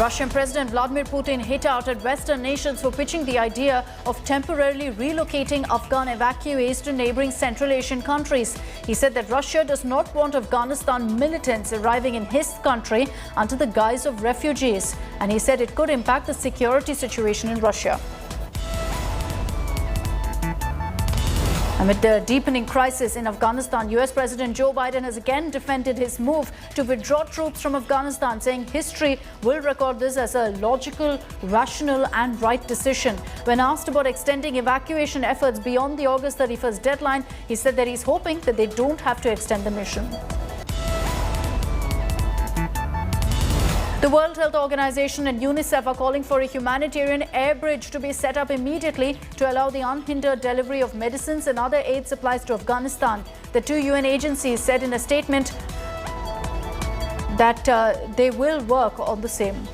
Russian President Vladimir Putin hit out at Western nations for pitching the idea of temporarily relocating Afghan evacuees to neighboring Central Asian countries. He said that Russia does not want Afghanistan militants arriving in his country under the guise of refugees. And he said it could impact the security situation in Russia. Amid the deepening crisis in Afghanistan, US President Joe Biden has again defended his move to withdraw troops from Afghanistan, saying history will record this as a logical, rational and right decision. When asked about extending evacuation efforts beyond the August 31st deadline, he said that he's hoping that they don't have to extend the mission. The World Health Organization and UNICEF are calling for a humanitarian air bridge to be set up immediately to allow the unhindered delivery of medicines and other aid supplies to Afghanistan. The two UN agencies said in a statement that they will work on the same.